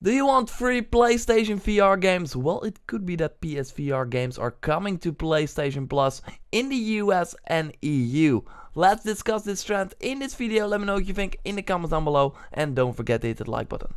Do you want free PlayStation VR games? Well, it could be that PSVR games are coming to PlayStation Plus in the US and EU. Let's discuss this trend in this video. Let me know what you think in the comments down below, and don't forget to hit that like button.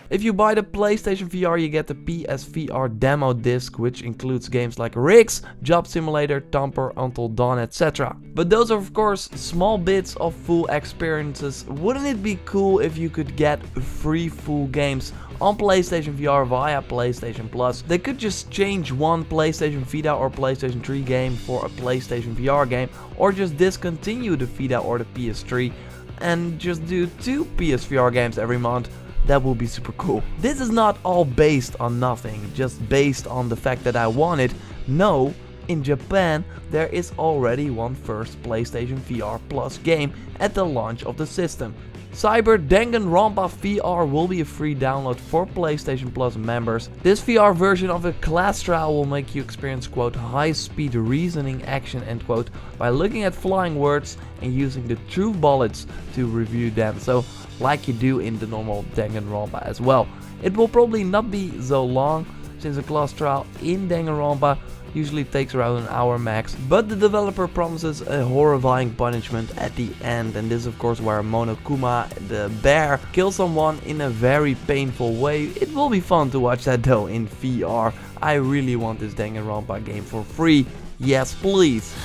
If you buy the PlayStation VR, you get the PSVR demo disc, which includes games like Rigs, Job Simulator, Thumper, Until Dawn, etc. But those are of course small bits of full experiences. Wouldn't it be cool if you could get free full games on PlayStation VR via PlayStation Plus? They could just change one PlayStation Vita or PlayStation 3 game for a PlayStation VR game, or just discontinue the Vita or the PS3 and just do 2 PSVR games every month. That would be super cool. This is not all based on nothing, just based on the fact that I want it. No, in Japan there is already one first PlayStation VR Plus game at the launch of the system. Cyber Danganronpa VR will be a free download for PlayStation Plus members. This VR version of a class trial will make you experience, quote, high-speed reasoning action, end quote, by looking at flying words and using the truth bullets to review them. So, like you do in the normal Danganronpa as well. It will probably not be so long, since a class trial in Danganronpa usually takes around an hour max, but the developer promises a horrifying punishment at the end, and this is of course where Monokuma the bear kills someone in a very painful way. It will be fun to watch that though in VR. I really want this Danganronpa game for free. Yes, please.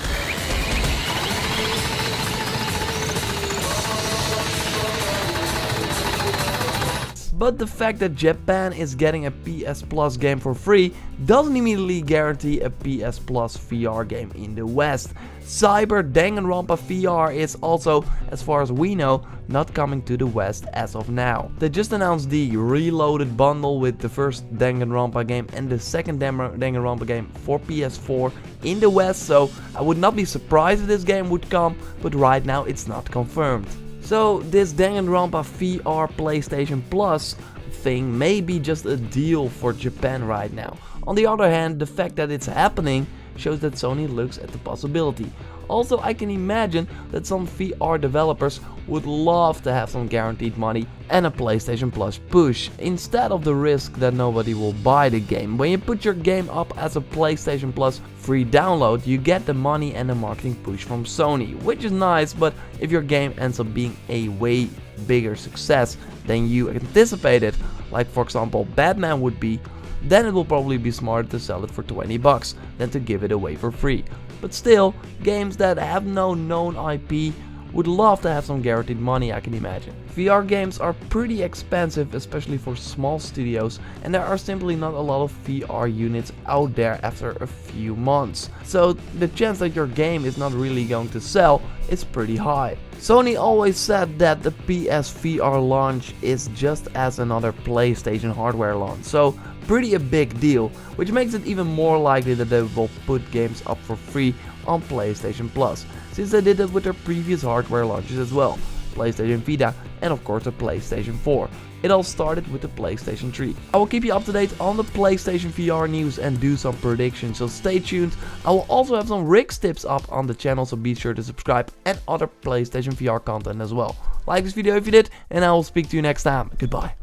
But the fact that Japan is getting a PS Plus game for free doesn't immediately guarantee a PS Plus VR game in the West. Cyber Danganronpa VR is also, as far as we know, not coming to the West as of now. They just announced the reloaded bundle with the first Danganronpa game and the second Danganronpa game for PS4 in the West, so I would not be surprised if this game would come, but right now it's not confirmed. So this Danganronpa VR PlayStation Plus thing may be just a deal for Japan right now. On the other hand, the fact that it's happening shows that Sony looks at the possibility. Also, I can imagine that some VR developers would love to have some guaranteed money and a PlayStation Plus push, instead of the risk that nobody will buy the game. When you put your game up as a PlayStation Plus free download, you get the money and the marketing push from Sony, which is nice, but if your game ends up being a way bigger success than you anticipated, like for example Batman would be, then it will probably be smarter to sell it for 20 bucks than to give it away for free. But still, games that have no known IP would love to have some guaranteed money, I can imagine. VR games are pretty expensive, especially for small studios, and there are simply not a lot of VR units out there after a few months. So the chance that your game is not really going to sell is pretty high. Sony always said that the PS VR launch is just as another PlayStation hardware launch, so pretty a big deal, which makes it even more likely that they will put games up for free on PlayStation Plus, since they did it with their previous hardware launches as well, PlayStation Vita and of course the PlayStation 4. It all started with the PlayStation 3. I will keep you up to date on the PlayStation VR news and do some predictions, so stay tuned. I will also have some rigs tips up on the channel, so be sure to subscribe, and other PlayStation VR content as well. Like this video if you did, and I will speak to you next time. Goodbye.